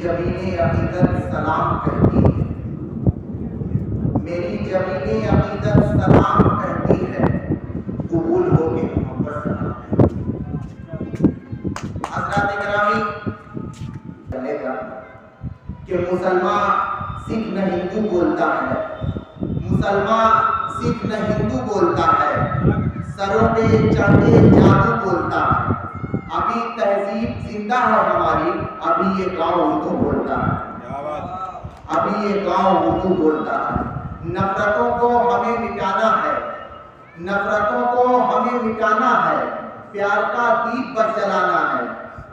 जमीने अकीदत सलाम कहती है, मेरी जमीने अकीदत सलाम कहती है, कबूल हो के मोहब्बत सलाम। हज़रात गिरामी कहेगा कि मुसलमान सिख न हिंदू बोलता है, मुसलमान सिख न हिंदू बोलता है, सरों पे चढ़े जादू बोलता है। अभी तहजीब जिंदा है हमारी, अभी ये गांव उर्दू बोलता है, अभी ये गांव उर्दू बोलता है। नफरतों को हमें मिटाना है, नफरतों को हमें मिटाना है, प्यार का दीप बस जलाना है,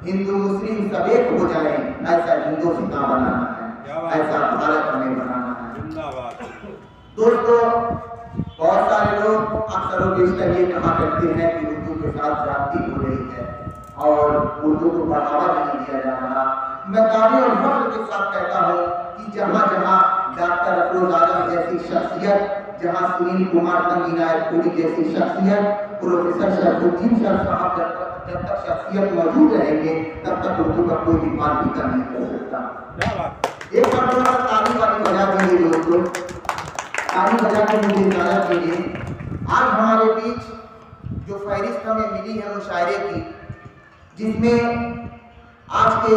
हिंदू मुस्लिम सब एक हो जाए, ऐसा हिंदुस्तान बनाना है, ऐसा भारत हमें बनाना है। दोस्तों, बहुत सारे लोग अक्सर बेशतर ये कहा करते हैं कि उर्दू के साथ जाति हो रही है और उर्दू को बढ़ावा नहीं दिया जा रहा। मैं दावे और फख्र के साथ कहता हूँ कि जहाँ जहाँ डॉक्टर अफरोज आलम जैसी शख्सियत, जहाँ सुनील कुमार तंगी नायकपुरी जैसी शख्सियत, प्रोफेसर शरफुद्दीन शाह साहब जब तक शख्सियत मौजूद रहेंगे तब तक उर्दू का कोई भी बात भी नहीं कर सकता। एक बार थोड़ा ताली वाली बजा दीजिए दोस्तों, ताली बजा के मुझे इजाजत दीजिए। आज हमारे बीच जो फहरिस्त हमें मिली है मुशायरे की, जिसमें आज के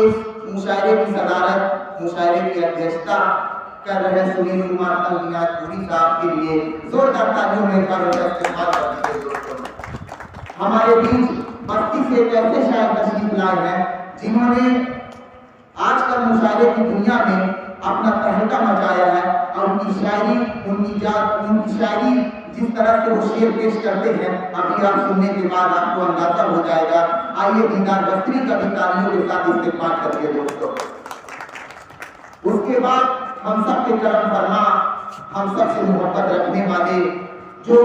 मुशायरे की सदारत, मुशायरे की अध्यक्षता कर रहे सुनील कुमार तंगी नायकपुरी साहब के लिए जोरदार तालियों में इस्तेमाल कर दीजिए दोस्तों। हमारे बीच बस्ती से एक ऐसे शायर तशरीफ लाए हैं जिन्होंने आजकल मुशायरे की दुनिया में अपना तहलका मचाया है और उनकी शायरी, उनकी शायरी जिस तरह से वो शेर पेश करते हैं, अभी आप सुनने के बाद आपको अंदाजा हो जाएगा। आइए दीदार बस्ती का भी तालियों के साथ इस्तेमाल करिए दोस्तों। उसके बाद हम सब के करम फरमा, हम सब से मोहब्बत रखने वाले, जो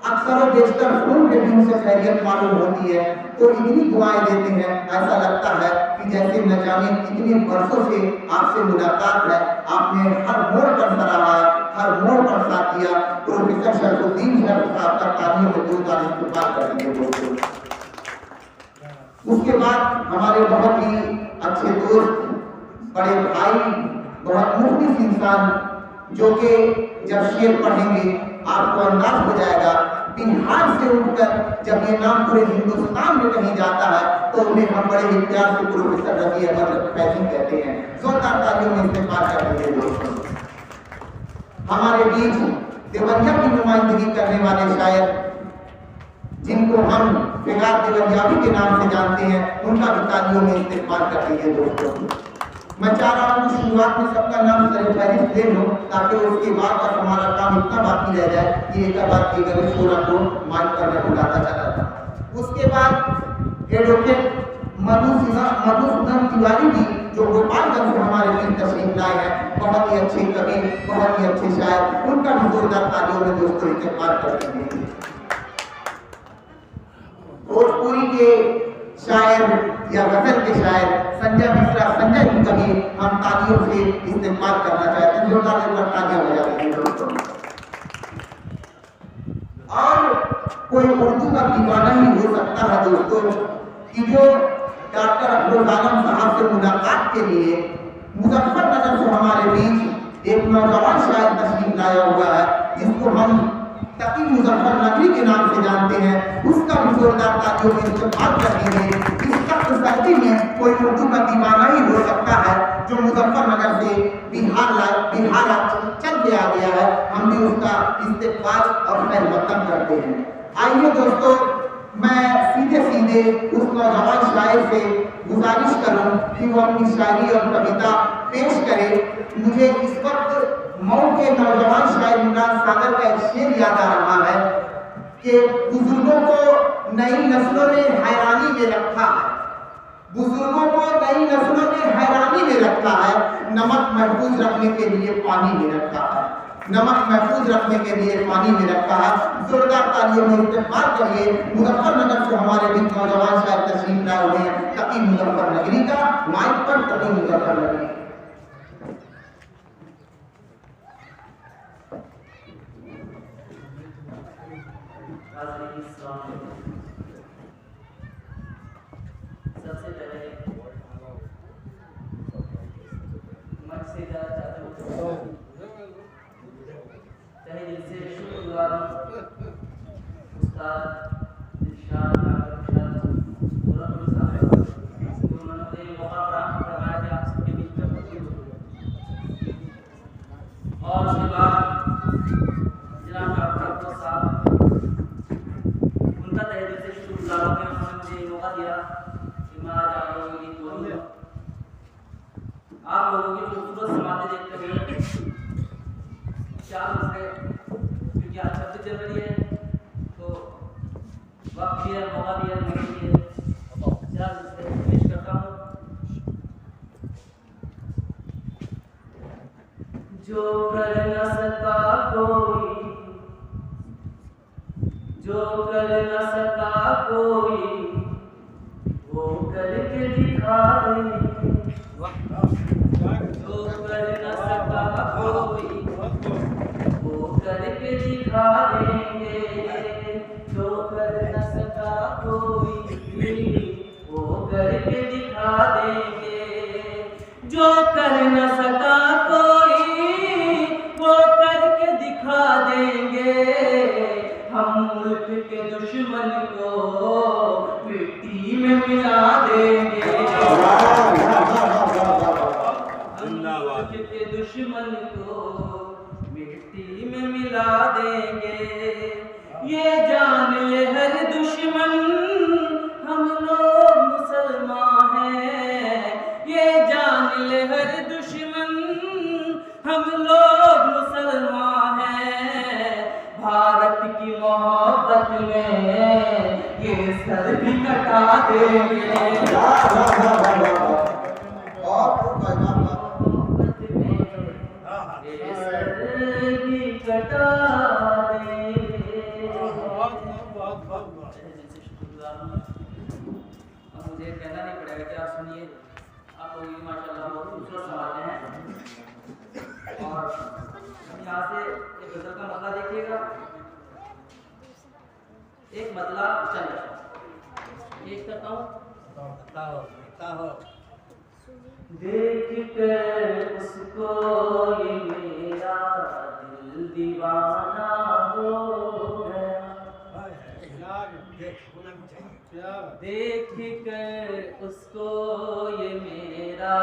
अक्सर बेशतर फोन पे भी उनसे खैरियत मालूम होती है, तो इतनी दुआएं देते हैं, ऐसा लगता है कि जैसे न जाने कितने वर्षों से आपसे मुलाकात है, आपने हर मोड़ पर सराहा, हर मोड़ पर साथ दिया। प्रोफेसर शरफुद्दीन साहब का तालियों में जोरदार इस्तेमाल कर दिए दोस्तों। उसके बाद हमारे बहुत ही अच्छे दोस्त, बड़े भाई, बहुत मुखलिस इंसान, जो कि जब शेर पढ़ेंगे आपको अंदाज हो जाएगा, बिहार से उठकर जब ये नाम पूरे हिंदुस्तान में कहीं जाता है तो उन्हें हम बड़े ही प्यार से प्रोफेसर रफी अहमद फैजी कहते हैं। जोरदार तालियों में इस्तेमाल कर दीजिए दोस्तों। हमारे बीच देवरिया की नुमाइंदगी करने वाले शायर, जिनको हम फिगार देवरियावी के नाम से जानते हैं, उनका भी तालियों में इस्तेमाल कर दीजिए दोस्तों। मैं चाह रहा हूँ कि शुरुआत में सबका नाम फहरिस्त ले लो, ताकि उसके बाद तक हमारा काम इतना बाकी रह जाए कि एक बात की गलत छोरा को माइक पर मैं बुलाता चला था। उसके बाद एडवोकेट मधुसूदन तिवारी जी, जो गोपालगंज से हमारे बीच तशरीफ लाए हैं, बहुत ही अच्छे कवि, बहुत ही अच्छे शायर, उनका भी जोरदार तालियों में दोस्तों इस्तेमाल कर दीजिए। भोजपुरी के शायर या गजल के शायर संजय मिश्रा, संजय जी का भी हम तालियों से इस्तेमाल करना चाहते हैं, जोरदार तालियां बजा देंगे दोस्तों। और कोई उर्दू का दीवाना ही हो सकता है दोस्तों कि जो डॉक्टर अफरोज आलम साहब से मुलाकात के लिए मुजफ्फरनगर से हमारे बीच एक नौजवान शायर तशरीफ लाया हुआ है, जिसको हम तकी मुजफ्फरनगरी के नाम से जानते हैं, उसका भी जोरदार तालियों में इस्तेमाल कर देंगे। इस सख्त सर्दी में कोई उर्दू का दीवाना ही हो सकता है जो मुजफ्फरनगर से बिहार चल के आ गया है, हम भी उसका इस्तेमाल और खैर मकदम करते हैं। आइए दोस्तों, मैं सीधे सीधे उस नौजवान शायर से गुजारिश करूं कि वो अपनी शायरी और कविता पेश करे। मुझे इस वक्त मऊ के नौजवान शायर इमरान सागर का एक शेर याद आ रहा है कि बुजुर्गों को नई नस्लों ने हैरानी में रखा है, बुजुर्गों को नई नस्लों ने हैरानी में रखा है, नमक महफूज रखने के लिए पानी में रखा है, नमक महफूज रखने के लिए पानी में रखा है। जोरदार तालियों में इस्तेमाल करिए। मुजफ्फरनगर से हमारे बीच नौजवान शायर तशरीफ लाए हुए हैं, तकी मुजफ्फरनगरी का माइक पर तकी मुजफ्फरनगरी। सबसे पहले आप लोगों की खूबसूरत समाधि देखते हुए 4 बजे, क्योंकि आज 26 जनवरी है तो वक्त भी है, मौका भी है, मौका भी है, 4 बजे पेश करता हूँ। जो कर न सका कोई, जो कर न सका कोई, वो करके दिखा देंगे। जो कर न सका कोई, वो करके दिखा देंगे। जो कर न सका कोई, वो करके दिखा देंगे। जो कर न सका कोई, वो करके दिखा देंगे। हम मुल्क के दुश्मन को मिट्टी में मिला देंगे। हम मुल्क के दुश्मन को मिट्टी में मिला देंगे। ये जान ले हर दुश्मन, हम लोग मुसलमान हैं। ये जान ले हर दुश्मन, हम लोग मुसलमान हैं। भारत की मोहब्बत में ये सर भी कटा देंगे। मोहब्बत में ये सर भी कटा देंगे। अब मुझे कहना नहीं पड़ेगा कि आप सुनिए, आप लोग ये माशाल्लाह बहुत खूबसूरत समाते हैं। और यहाँ से एक गजल का मतला देखिएगा, एक मतला चल एक करता हूँ। देख कर उसको ये मेरा दिल दीवाना हो गया। देख कर उसको ये मेरा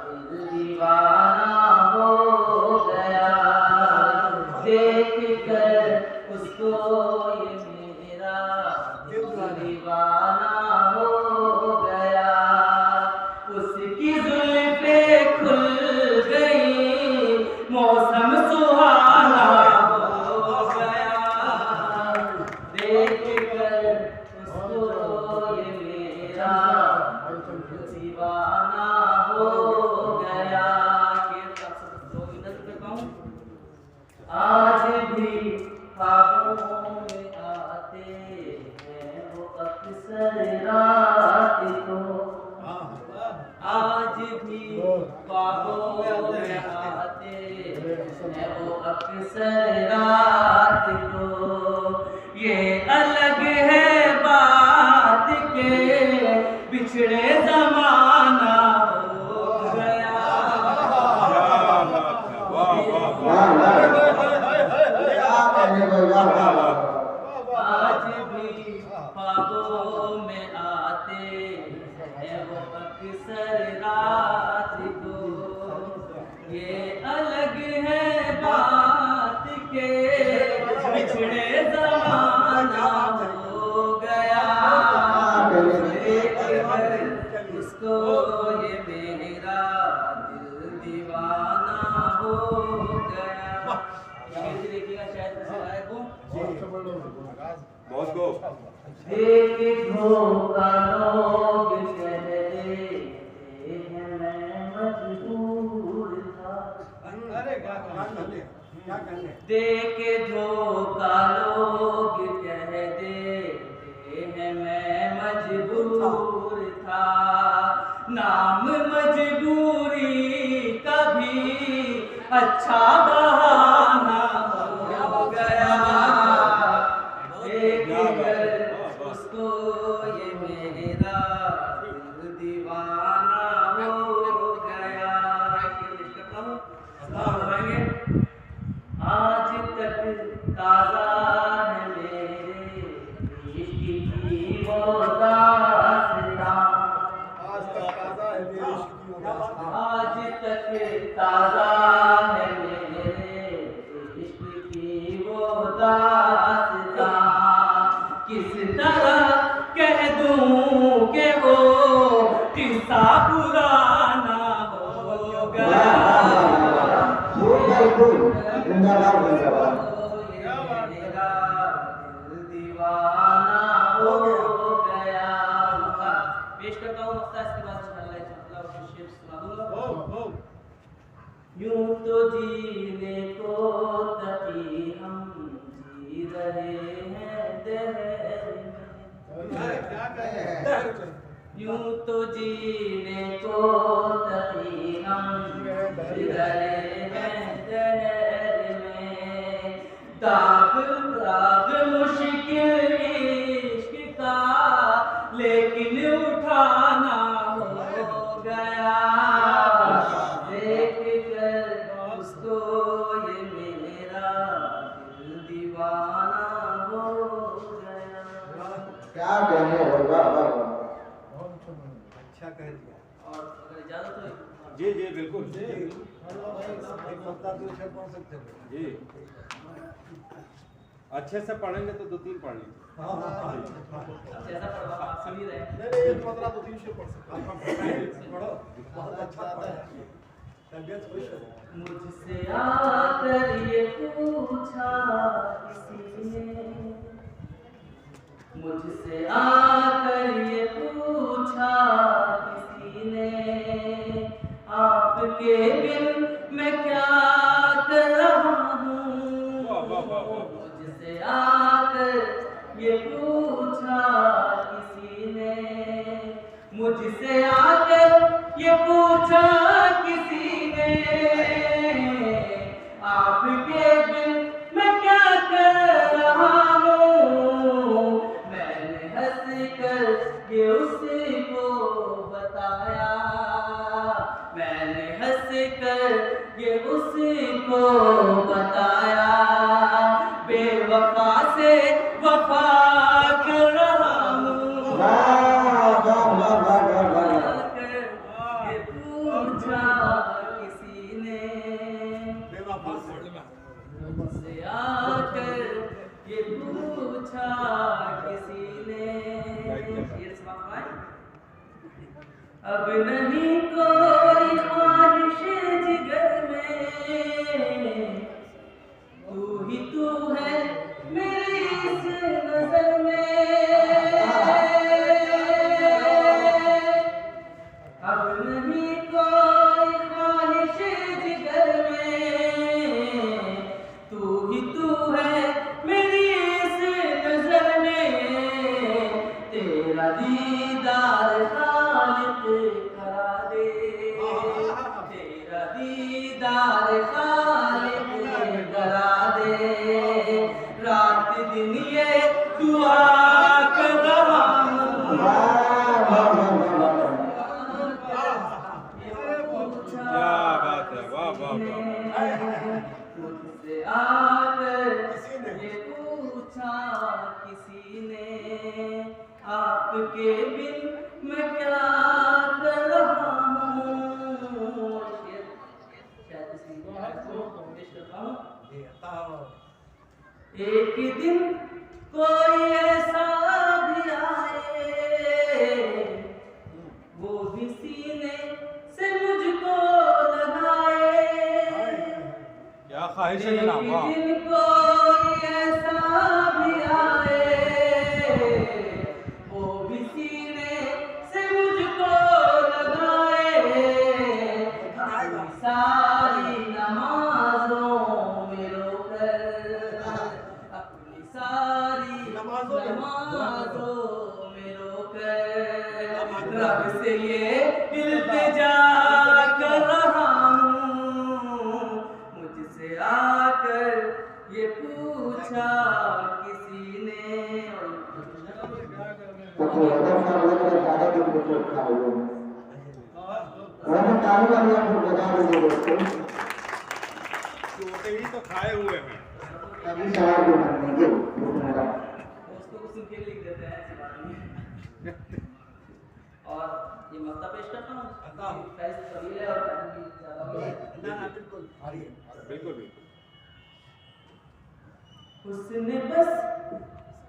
दिल दीवाना हो गया। देख कर उसको ये मेरा दिल दीवाना हो गया। उसकी जुल्फे खुल गई, मौसम सुहाना हो गया। देख कर उसको ये मेरा दीवाना हो गया। आज भी ख्वाबों में आते हैं वो अक्सर रात को। आज भी ख्वाबों में आते हैं वो अक्सर रात को। ये अलग है बात के बिछड़े जमाना हो गया। आज भी ख्वाबों में आते हैं वो अक्सर रात को। ये अलग है बात के बिछड़े जमाना हो गया। उसको ये मेरा दिल दीवाना हो गया। देखिएगा शायद बहुत को एक धोखा लोग कह देते हैं मैं मजबूर था। देखे धोखा लोग कह देते हैं मैं मजबूर था। नाम मजबूरी कभी अच्छा बहाना हो गया। देख कर उसको ये मेरा दिल दीवाना हो गया। आज तक ताजा है मेरे इश्क की वो दास्तां। आज तक ताजा है मेरे इश्क की वो दास्तां। किस तरह कह दूं कि वो किस्सा पुराना हो गया। जिंदाबाद जिंदाबाद। ये मेरा दिल दीवाना हो गया। पेश करता हूँ मक्ता, इसके बाद इंशाअल्लाह कुछ शेर सुना दूंगा। यूं तो जीने को तकी हम जी रहे हैं दहर में, यूं तो जीने को तकी हम जी रहे हैं दहर में, दाग दाग मुश्किल इश्क का लेकिन उठाना हो गया, देख कर उसको ये मेरा दिल दीवाना हो गया। क्या कहने हो, वाह वाह वाह। अच्छा कह दिया। और अगर इजाजत हो जी जी बिल्कुल जी, एक सप्ताह दो शेर पढ़ सकते हैं जी अच्छे से पढ़ेंगे तो 2-3 पढ़ लीजिए। जैसा पढ़वा आप सुन ही रहे हैं। नहीं एक पंद्रह दो तीन शेर पढ़ सकते हैं। पढ़ो बहुत अच्छा आता है, तबीयत खुश हो। मुझसे आकर ये पूछा किसी ने, मुझसे आकर ये पूछा किसी ने, आपके बिन मैं क्या कर रहा हूँ। मुझसे आकर ये पूछा किसी ने, मुझसे आकर ये पूछा किसी ने, आपके बिन मैं क्या कर रहा हूँ। मैंने हंस कर ये उसको बताया, मैंने हंस कर ये उसको बताया, बेवफा से वफा कर रहा हूँ। ये पूछा किसी ने, मुझसे आकर ये पूछा किसी ने। शेर समाप्त है। अब नहीं कोई ख्वाहिश जिगर में, तू ही तू है मेरी इस नजर में, अब नहीं कोई ख्वाहिश जिगर में, तू ही तू है मेरी इस नजर में, तेरा दीदार खालिक करा दे, तेरा दीदार खालिक करा दे, रात दिन ये दुआ कर रहा हूँ। क्या बात है, वाह वाह वाह। मुझसे आकर ये पूछा किसी ने, आपके बिन मैं क्या कर रहा हूँ। शायद इसी को पेश करता हूँ। एक दिन कोई ऐसा भी आए, वो भी सीने से मुझको लगाए, क्या ख्वाहिश है जनाब, वाह। एक दिन कोई ऐसा भी आए, वो भी सीने से मुझको लगाए, अपनी सारी नमाजों में रोकर, अपनी सारी नमाजों में रोकर, रब से ये इल्तिजा कर रहा हूँ। मुझसे आकर ये पूछा किसी ने। तो थोड़ा सा लग रहा है ज्यादा दिन को खा लो। वैसे ताली वाली आप बजा दीजिए दोस्तों। छोटे ही तो खाए हुए हैं। अभी सवाल भी बनेंगे। दोस्तों को सुन के लिख देते हैं, ऐसी बात नहीं है। और ये मक्ता पेश करता हूँ। फैज तवील है और टाइम भी ज़्यादा हो है। बिल्कुल आ रही है। बिल्कुल बिल्कुल। उसने बस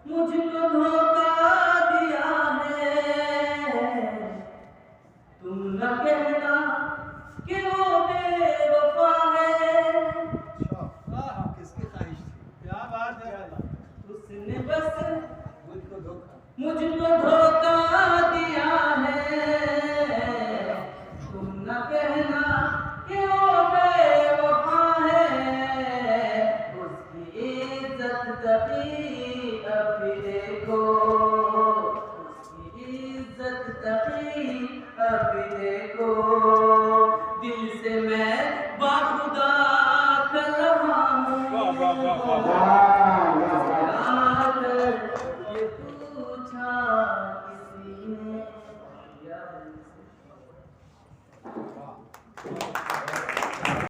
मुझको धोखा दिया है, तुम न कहना कि वो बेवफा है। तुमको धोखा दिया है, तुम न कहना कि वो बेवफा है, उसकी इज्जत तकी अभी देखो, उसकी इज्जत तकी अभी देखो। दिल से मैं बाखुदा कर रहा हूँ, ये पूछा किसी ने या